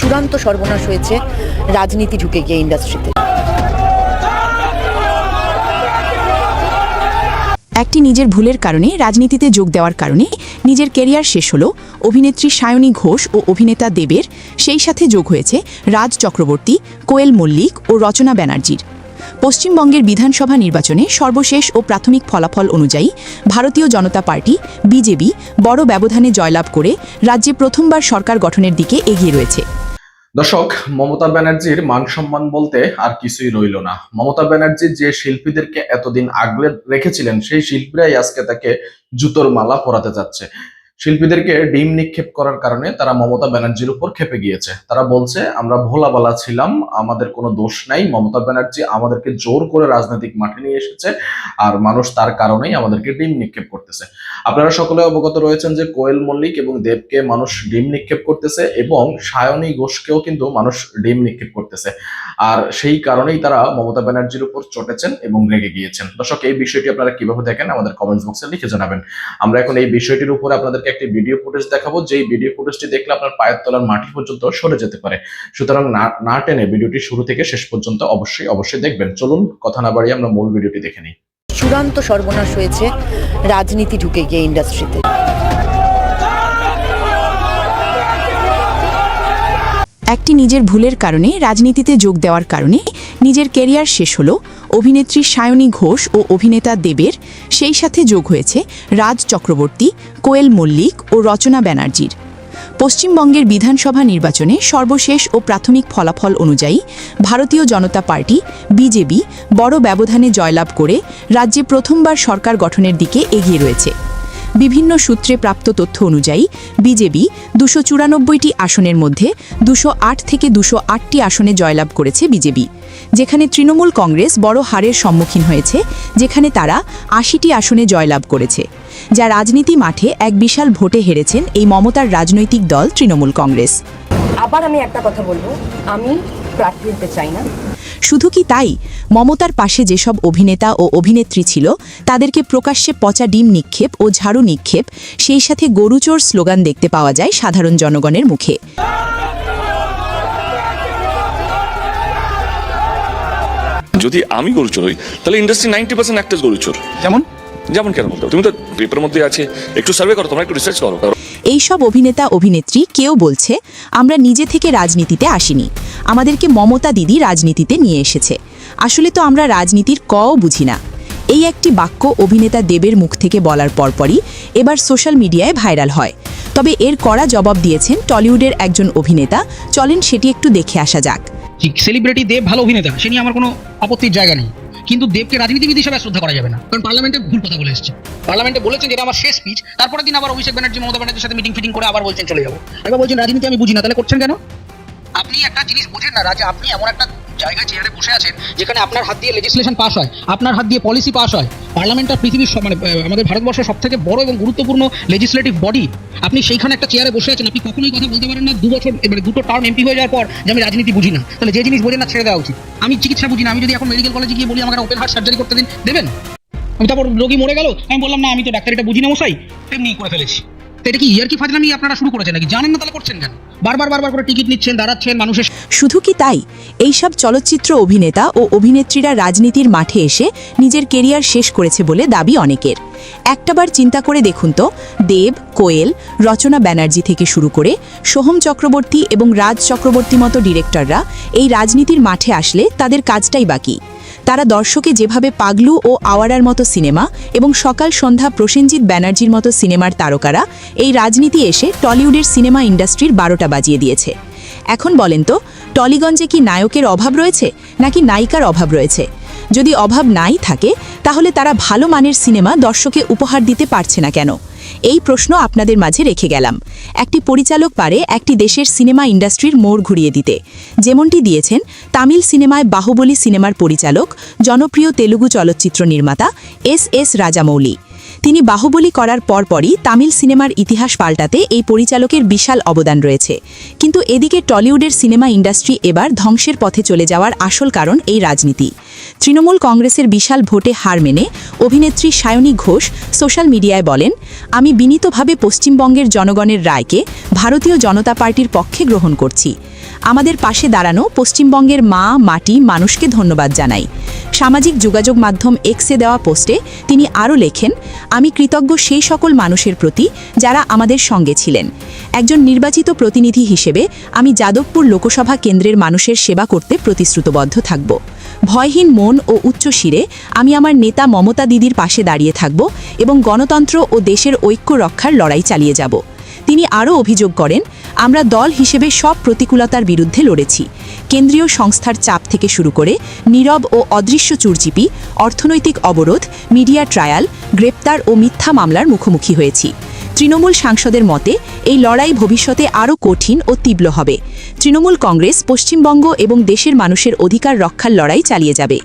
চূড়ান্ত সর্বনাশ হয়েছে রাজনীতি ঢুকে গিয়ে ইন্ডাস্ট্রিতে। একটি নিজের ভুলের কারণে রাজনীতিতে যোগ দেওয়ার কারণে নিজের ক্যারিয়ার শেষ হলো অভিনেত্রী সায়নী ঘোষ ও অভিনেতা দেবের, সেই সাথে যোগ হয়েছে রাজ চক্রবর্তী, কোয়েল মল্লিক ও রচনা ব্যানার্জির। পশ্চিমবঙ্গের বিধানসভা নির্বাচনে সর্বশেষ ও প্রাথমিক ফলাফল অনুযায়ী ভারতীয় জনতা পার্টি বিজেপি বড় ব্যবধানে জয়লাভ করে রাজ্যে প্রথমবার সরকার গঠনের দিকে এগিয়ে রয়েছে। দর্শক, মমতা ব্যানার্জির মান সম্মান বলতে আর কিছুই রইল না। মমতা ব্যানার্জি যে শিল্পীদেরকে এতদিন আগলে রেখেছিলেন, সেই শিল্পীরাই আজকে তাকে জুতোর মালা পরাতে যাচ্ছে। শিল্পীদেরকে ডিম নিক্ষেপ করার কারণে তারা মমতা ব্যানার্জির উপর ক্ষেপে গিয়েছে। তারা বলছে, আমরা ভোলাবালা ছিলাম, আমাদের কোনো দোষ নাই, মমতা ব্যানার্জি আমাদেরকে জোর করে রাজনৈতিক মাঠে নিয়ে এসেছে, আর মানুষ তার কারণেই আমাদেরকে ডিম নিক্ষেপ করতেছে। আপনারা সকলে অবগত রয়েছেন যে কোয়েল মল্লিক এবং দেবকে মানুষ ডিম নিক্ষেপ করতেছে এবং সায়নী ঘোষকেও কিন্তু মানুষ ডিম নিক্ষেপ করতেছে। আর সেই কারণেই তারা মমতা ব্যানার্জির উপর চটেছেন এবং রেগে গিয়েছেন। দর্শক, এই বিষয়টি আপনারা কিভাবে দেখেন আমাদের কমেন্টস বক্সে লিখে জানাবেন। আমরা এখন এই বিষয়টির উপরে আপনাদেরকে একটি ভিডিও ফুটেজ দেখাবো, যেই ভিডিও ফুটেজটি দেখলে আপনার পায়ের তলার মাটি পর্যন্ত সরে যেতে পারে। সুতরাং না টেনে ভিডিওটি শুরু থেকে শেষ পর্যন্ত অবশ্যই দেখবেন। চলুন কথা না বাড়িয়ে আমরা মূল ভিডিওটি দেখে নিই। চূড়ান্ত সর্বনাশ হয়েছে রাজনীতি ঢুকে গিয়ে ইন্ডাস্ট্রিতে। একটি নিজের ভুলের কারণে রাজনীতিতে যোগ দেওয়ার কারণে নিজের ক্যারিয়ার শেষ হলো অভিনেত্রী সায়নী ঘোষ ও অভিনেতা দেবের, সেই সাথে যোগ হয়েছে রাজ চক্রবর্তী, কোয়েল মল্লিক ও রচনা ব্যানার্জির। পশ্চিমবঙ্গের বিধানসভা নির্বাচনে সর্বশেষ ও প্রাথমিক ফলাফল অনুযায়ী ভারতীয় জনতা পার্টি বিজেপি বড় ব্যবধানে জয়লাভ করে রাজ্যে প্রথমবার সরকার গঠনের দিকে এগিয়ে রয়েছে। বিভিন্ন সূত্রে প্রাপ্ত তথ্য অনুযায়ী বিজেপি 294টি আসনের মধ্যে 208 থেকে 208টি আসনে জয়লাভ করেছে বিজেপি, যেখানে তৃণমূল কংগ্রেস বড় হারের সম্মুখীন হয়েছে, যেখানে তারা 80টি আসনে জয়লাভ করেছে, যা রাজনীতি মাঠে এক বিশাল ভোটে হেরেছেন এই মমতার রাজনৈতিক দল তৃণমূল কংগ্রেস। আবার আমি একটা কথা বলবো, আমি প্রার্থী হতে চাই না। শুধু কি তাই, মমতার পাশে যেসব অভিনেতা ও অভিনেত্রী ছিল তাদেরকে প্রকাশ্যে পচা ডিম নিক্ষেপ ও ঝাড়ু নিক্ষেপ, সেই সাথে গরুচোর স্লোগান দেখতে পাওয়া যায় সাধারণ জনগণের মুখে। যদি আমি গরুচোর হই তাহলে ইন্ডাস্ট্রি 90% অ্যাক্টর্স গরুচোর। যেমন কেন বলতে, তুমি তো পেপারের মধ্যে আছে, একটু সার্ভে করো, তোমরা একটু রিসার্চ করো। এইসব অভিনেতা অভিনেত্রী কেউ বলছে, আমরা নিজে থেকে রাজনীতিতে আসিনি, আমাদেরকে মমতা দিদি রাজনীতিতে নিয়ে এসেছে। আসলে তো আমরা রাজনীতির কও বুঝি না। এই একটি বাক্য অভিনেতা দেবের মুখ থেকে বলার পরপরই এবার সোশ্যাল মিডিয়ায় ভাইরাল হয়। তবে এর কড়া জবাব দিয়েছেন টলিউডের একজন অভিনেতা। চলেন সেটি একটু দেখে আসা যাক। সেলিব্রিটি দেব ভালো অভিনেতা, সে নিয়ে আমার কোনো আপত্তির জায়গা নেই, কিন্তু দেবকে রাজনীতিবিদ হিসেবে শ্রদ্ধা করা যাবে না, কারণ পার্লামেন্টে ভুল কথা বলে এসেছে। পার্লামেন্টে বলেছেন যেটা আমার শেষ স্পিচ, তারপরে দিন আবার অভিষেক ব্যানার্জি মমতা ব্যানার্জির সাথে মিটিং করে আবার বলছেন চলে যাবো। এবার বলছেন রাজনীতি আমি বুঝি না, তাহলে করছেন কেন? আপনি একটা জিনিস বোঝেন না যে আপনি এমন একটা জায়গায় চেয়ারে বসে আছেন যেখানে আপনার হাত দিয়ে লেজিসলেশন পাস হয়, আপনার হাত দিয়ে পলিসি পাস হয়। পার্লামেন্টটা পৃথিবীর মানে আমাদের ভারতবর্ষের সব থেকে বড় এবং গুরুত্বপূর্ণ লেজিসলেটিভ বডি। আপনি সেইখানে একটা চেয়ারে বসে আছেন, আপনি কখনোই কথা বলতে পারেন না 2 বছর এবারে 2টো টার্ম এমপি হয়ে যাওয়ার পর যে আমি রাজনীতি বুঝি না। তাহলে যে জিনিস বোঝেন না ছেড়ে দেওয়া উচিত। আমি চিকিৎসা বুঝি না, আমি যদি এখন মেডিকেল কলেজে গিয়ে বলি আমাকে ওপেন হার্ট সার্জারি করতে দেবেন, আমি তারপর রোগী মরে গেল, আমি বললাম না আমি তো ডাক্তারিটা বুঝি না মশাই, তেমনি করে ফেলেছি। তো এটা কি ইয়ার্কি ফাজলামি আপনারা শুরু করেছেন নাকি? জানেন না তাহলে করছেন কেন? বারবার করে টিকিট নিচ্ছেন, দাঁড়াচ্ছেন মানুষের। শুধু কি তাই, এইসব চলচ্চিত্র অভিনেতা ও অভিনেত্রীরা রাজনীতির মাঠে এসে নিজের কেরিয়ার শেষ করেছে বলে দাবি অনেকের। একটাবার চিন্তা করে দেখুন তো, দেব, কোয়েল, রচনা ব্যানার্জি থেকে শুরু করে সোহম চক্রবর্তী এবং রাজ চক্রবর্তী মতো ডিরেক্টররা এই রাজনীতির মাঠে আসলে তাদের কাজটাই বাকি। তারা দর্শকে যেভাবে পাগলু ও আওয়ারার মতো সিনেমা এবং সকাল সন্ধ্যা প্রসেনজিৎ ব্যানার্জির মতো সিনেমার তারকারা এই রাজনীতি এসে টলিউডের সিনেমা ইন্ডাস্ট্রির 12টা বাজিয়ে দিয়েছে। এখন বলেন তো, টলিগঞ্জে কি নায়কের অভাব রয়েছে নাকি নায়িকার অভাব রয়েছে? যদি অভাব নাই থাকে তাহলে তারা ভালো মানের সিনেমা দর্শকে উপহার দিতে পারছে না কেন? এই প্রশ্ন আপনাদের মাঝে রেখে গেলাম। একটি পরিচালক পারে একটি দেশের সিনেমা ইন্ডাস্ট্রির মোড় ঘুরিয়ে দিতে, যেমনটি দিয়েছেন তামিল সিনেমায় বাহুবলী সিনেমার পরিচালক, জনপ্রিয় তেলুগু চলচ্চিত্র নির্মাতা এস রাজামৌলি। তিনি বাহুবলী করার পরপরই তামিল সিনেমার ইতিহাস পাল্টাতে এই পরিচালকের বিশাল অবদান রয়েছে। কিন্তু এদিকে টলিউডের সিনেমা ইন্ডাস্ট্রি এবার ধ্বংসের পথে চলে যাওয়ার আসল কারণ এই রাজনীতি। তৃণমূল কংগ্রেসের বিশাল ভোটে হার মেনে অভিনেত্রী সায়নী ঘোষ সোশ্যাল মিডিয়ায় বলেন, আমি বিনীতভাবে পশ্চিমবঙ্গের জনগণের রায়কে ভারতীয় জনতা পার্টির পক্ষে গ্রহণ করছি। আমাদের পাশে দাঁড়ানো পশ্চিমবঙ্গের মা, মাটি, মানুষকে ধন্যবাদ জানাই। সামাজিক যোগাযোগ মাধ্যম এক্সে দেওয়া পোস্টে তিনি আরও লেখেন, আমি কৃতজ্ঞ সেই সকল মানুষের প্রতি যারা আমাদের সঙ্গে ছিলেন। একজন নির্বাচিত প্রতিনিধি হিসেবে আমি যাদবপুর লোকসভা কেন্দ্রের মানুষের সেবা করতে প্রতিশ্রুতবদ্ধ থাকব। ভয়হীন মন ও উচ্চ শিরে আমি আমার নেতা মমতা দিদির পাশে দাঁড়িয়ে থাকব এবং গণতন্ত্র ও দেশের ঐক্য রক্ষার লড়াই চালিয়ে যাব। তিনি আরও অভিযোগ করেন, আমরা দল হিসেবে সব প্রতিকূলতার বিরুদ্ধে লড়েছি। কেন্দ্রীয় সংস্থার চাপ থেকে শুরু করে নীরব ও অদৃশ্য চুরচিপি, অর্থনৈতিক অবরোধ, মিডিয়া ট্রায়াল, গ্রেপ্তার ও মিথ্যা মামলার মুখোমুখি হয়েছি। তৃণমূল সাংসদের মতে এই লড়াই ভবিষ্যতে আরও কঠিন ও তীব্র হবে। তৃণমূল কংগ্রেস পশ্চিমবঙ্গ এবং দেশের মানুষের অধিকার রক্ষার লড়াই চালিয়ে যাবে।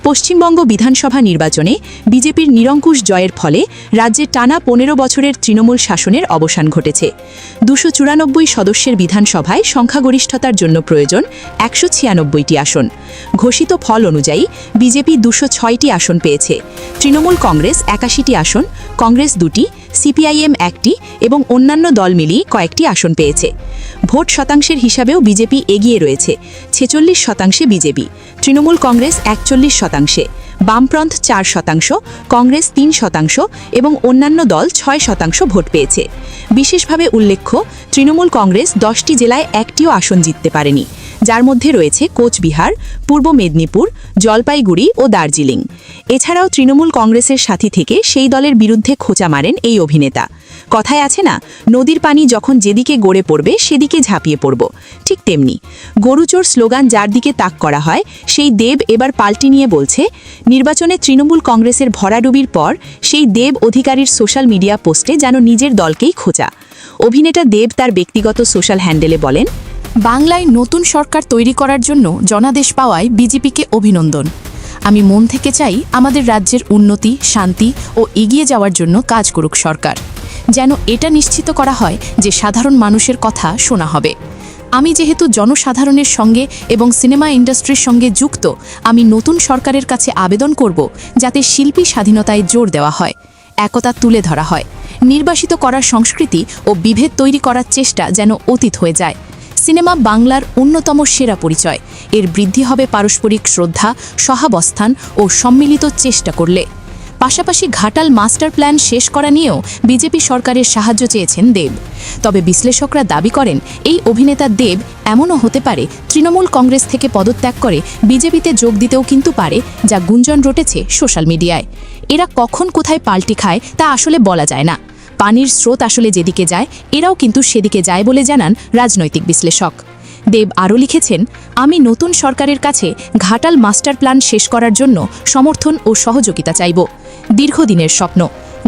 পশ্চিমবঙ্গ বিধানসভা নির্বাচনে বিজেপির নিরঙ্কুশ জয়ের ফলে রাজ্যে টানা 15 বছরের তৃণমূল শাসনের অবসান ঘটেছে। 294 সদস্যের বিধানসভায় সংখ্যাগরিষ্ঠতার জন্য প্রয়োজন 196টি আসন। ঘোষিত ফল অনুযায়ী বিজেপি 206টি আসন পেয়েছে। তৃণমূল কংগ্রেস 81টি আসন, কংগ্রেস 2টি, সিপিআইএম 1টি এবং অন্যান্য দল মিলিয়ে কয়েকটি আসন পেয়েছে। ভোট শতাংশের হিসাবেও বিজেপি এগিয়ে রয়েছে। 46% বিজেপি, তৃণমূল কংগ্রেস 41%, বামফ্রন্ট 4%, কংগ্রেস 3% এবং অন্যান্য দল 6% ভোট পেয়েছে। বিশেষভাবে উল্লেখ্য, তৃণমূল কংগ্রেস 10টি জেলায় একটিও আসন জিততে পারেনি, যার মধ্যে রয়েছে কোচবিহার, পূর্ব মেদিনীপুর, জলপাইগুড়ি ও দার্জিলিং। এছাড়াও তৃণমূল কংগ্রেসের সাথী থেকে সেই দলের বিরুদ্ধে খোঁচা মারেন এই অভিনেতা। কথায় আছে না, নদীর পানি যখন যেদিকে গড়ে পড়বে সেদিকে ঝাঁপিয়ে পড়ব, ঠিক তেমনি গরুচোর স্লোগান যার দিকে তাক করা হয় সেই দেব এবার পাল্টি নিয়ে বলছে, নির্বাচনে তৃণমূল কংগ্রেসের ভরাডুবির পর সেই দেব অধিকারীর সোশ্যাল মিডিয়া পোস্টে যেন নিজের দলকেই খোঁচা। অভিনেতা দেব তার ব্যক্তিগত সোশ্যাল হ্যান্ডেলে বলেন, বাংলায় নতুন সরকার তৈরি করার জন্য জনাদেশ পাওয়ায় বিজেপিকে অভিনন্দন। আমি মন থেকে চাই আমাদের রাজ্যের উন্নতি, শান্তি ও এগিয়ে যাওয়ার জন্য কাজ করুক সরকার, যেন এটা নিশ্চিত করা হয় যে সাধারণ মানুষের কথা শোনা হবে। আমি যেহেতু জনসাধারণের সঙ্গে এবং সিনেমা ইন্ডাস্ট্রির সঙ্গে যুক্ত, আমি নতুন সরকারের কাছে আবেদন করব যাতে শিল্পী স্বাধীনতায় জোর দেওয়া হয়, একতা তুলে ধরা হয়, নির্বাসিত করার সংস্কৃতি ও বিভেদ তৈরি করার চেষ্টা যেন অতীত হয়ে যায়। সিনেমা বাংলার অন্যতম সেরা পরিচয়, এর বৃদ্ধি হবে পারস্পরিক শ্রদ্ধা, সহাবস্থান ও সম্মিলিত চেষ্টা করলে। পাশাপাশি ঘাটাল মাস্টার প্ল্যান শেষ করা নিয়েও বিজেপি সরকারের সাহায্য চেয়েছেন দেব। তবে বিশ্লেষকরা দাবি করেন, এই অভিনেতা দেব এমনও হতে পারে তৃণমূল কংগ্রেস থেকে পদত্যাগ করে বিজেপিতে যোগ দিতেও কিন্তু পারে, যা গুঞ্জন রটেছে সোশ্যাল মিডিয়ায়। এরা কখন কোথায় পাল্টি খায় তা আসলে বলা যায় না। পানির স্রোত আসলে যেদিকে যায়, এরাও কিন্তু সেদিকে যায় বলে জানান রাজনৈতিক বিশ্লেষক। দেব আরও লিখেছেন, আমি নতুন সরকারের কাছে ঘাটাল মাস্টার প্ল্যান শেষ করার জন্য সমর্থন ও সহযোগিতা চাইব। দীর্ঘদিনের স্বপ্ন,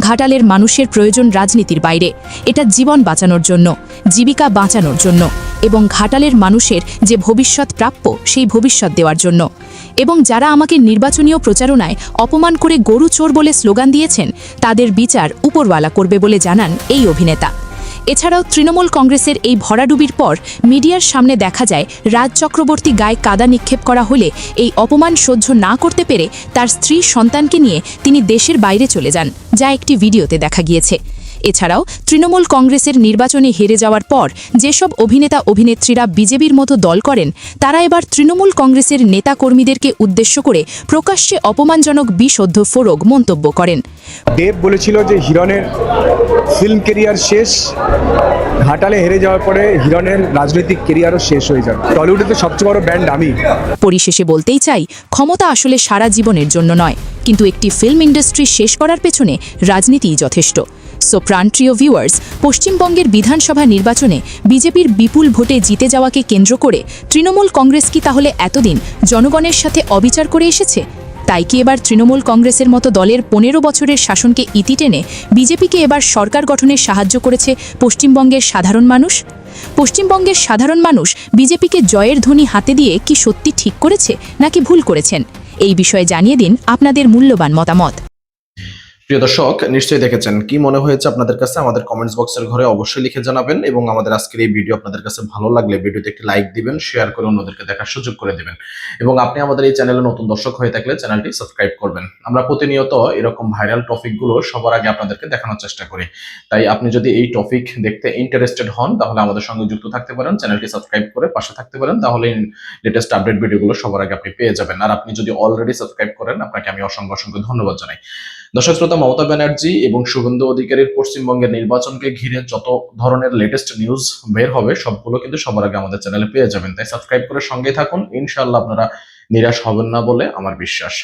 ঘাটালের মানুষের প্রয়োজন রাজনীতির বাইরে, এটা জীবন বাঁচানোর জন্য, জীবিকা বাঁচানোর জন্য এবং ঘাটালের মানুষের যে ভবিষ্যৎ প্রাপ্য সেই ভবিষ্যৎ দেওয়ার জন্য। এবং যারা আমাকে নির্বাচনীয় প্রচারণায় অপমান করে গরু চোর বলে স্লোগান দিয়েছেন, তাদের বিচার উপরওয়ালা করবে বলে জানান এই অভিনেতা। এছাড়াও তৃণমূল কংগ্রেসের এই ভরাডুবির পর মিডিয়ার সামনে দেখা যায়, রাজ চক্রবর্তী গায়ে কাদা নিক্ষেপ করা হলে এই অপমান সহ্য না করতে পেরে তার স্ত্রী সন্তানকে নিয়ে তিনি দেশের বাইরে চলে যান, যা একটি ভিডিওতে দেখা গিয়েছে। এছাড়াও তৃণমূল কংগ্রেসের নির্বাচনে হেরে যাওয়ার পর যেসব অভিনেতা অভিনেত্রীরা বিজেপির মতো দল করেন, তারা এবার তৃণমূল কংগ্রেসের নেতাকর্মীদেরকে উদ্দেশ্য করে প্রকাশ্যে অপমানজনক বিশুদ্ধ ফোরগ মন্তব্য করেন। দেব বলেছিল যে হিরণের ফিল্ম কেরিয়ার শেষ, ঘাটালে হেরে যাওয়ার পরে হিরণের রাজনৈতিক কেরিয়ারও শেষ হয়ে যাবে। টলিউডে তো সবচেয়ে বড় ব্যান্ড আমি। পরিশেষে বলতেই চাই, ক্ষমতা আসলে সারা জীবনের জন্য নয়, কিন্তু একটি ফিল্ম ইন্ডাস্ট্রি শেষ করার পেছনে রাজনীতিই যথেষ্ট। সো প্রাণপ্রিয় ভিউয়ার্স, পশ্চিমবঙ্গের বিধানসভা নির্বাচনে বিজেপির বিপুল ভোটে জিতে যাওয়াকে কেন্দ্র করে তৃণমূল কংগ্রেস কি তাহলে এতদিন জনগণের সাথে অবিচার করে এসেছে? তাই কি এবার তৃণমূল কংগ্রেসের মতো দলের 15 বছরের শাসনকে ইতি টেনে বিজেপিকে এবার সরকার গঠনে সাহায্য করেছে পশ্চিমবঙ্গের সাধারণ মানুষ? পশ্চিমবঙ্গের সাধারণ মানুষ বিজেপিকে জয়ের ধ্বনি হাতে দিয়ে কি সত্যি ঠিক করেছে নাকি ভুল করেছেন? এই বিষয়ে জানিয়ে দিন আপনাদের মূল্যবান মতামত। প্রিয় দর্শক, নিশ্চয়ই দেখেছেন। কি মনে হয়েছে আপনাদের কাছে আমাদের কমেন্টস বক্সের ঘরে অবশ্যই লিখে জানাবেন, এবং আমাদের আজকের এই ভিডিও আপনাদের কাছে ভালো লাগলে ভিডিওতে একটি লাইক দিবেন, শেয়ার করে অন্যদেরকে দেখার সুযোগ করে দিবেন, এবং আপনি আমাদের এই চ্যানেলে নতুন দর্শক হয়ে থাকলে চ্যানেলটি সাবস্ক্রাইব করবেন। আমরা প্রতিনিয়ত এরকম ভাইরাল টপিকগুলো সবার আগে আপনাদেরকে দেখানোর চেষ্টা করি। তাই আপনি যদি এই টপিক দেখতে ইন্টারেস্টেড হন তাহলে আমাদের সঙ্গে যুক্ত থাকতে পারেন, চ্যানেলটি সাবস্ক্রাইব করে পাশে থাকতে পারেন, তাহলে লেটেস্ট আপডেট ভিডিওগুলো সবার আগে আপনি পেয়ে যাবেন। আর আপনি যদি অলরেডি সাবস্ক্রাইব করেন, আপনাকে আমি অসংখ্য অসংখ্য ধন্যবাদ জানাই। দর্শক শ্রোতা, মমতা ব্যানার্জি এবং শুভেন্দু অধিকারীর পশ্চিমবঙ্গের নির্বাচনকে ঘিরে যত ধরনের লেটেস্ট নিউজ বের হবে সবগুলো কিন্তু সবার আগে আমাদের চ্যানেলে পেয়ে যাবেন। তাই সাবস্ক্রাইব করে সঙ্গে থাকুন, ইনশাআল্লাহ আপনারা নিরাশ হবেন না বলে আমার বিশ্বাস।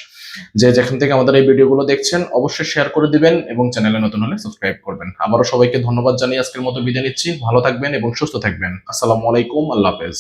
যে যেখান থেকে আমাদের এই ভিডিওগুলো দেখছেন অবশ্যই শেয়ার করে দিবেন, এবং চ্যানেলে নতুন হলে সাবস্ক্রাইব করবেন। আবারও সবাইকে ধন্যবাদ জানিয়ে আজকের মতো বিদায় নিচ্ছি। ভালো থাকবেন এবং সুস্থ থাকবেন। আসসালামু আলাইকুম, আল্লাহ হাফেজ।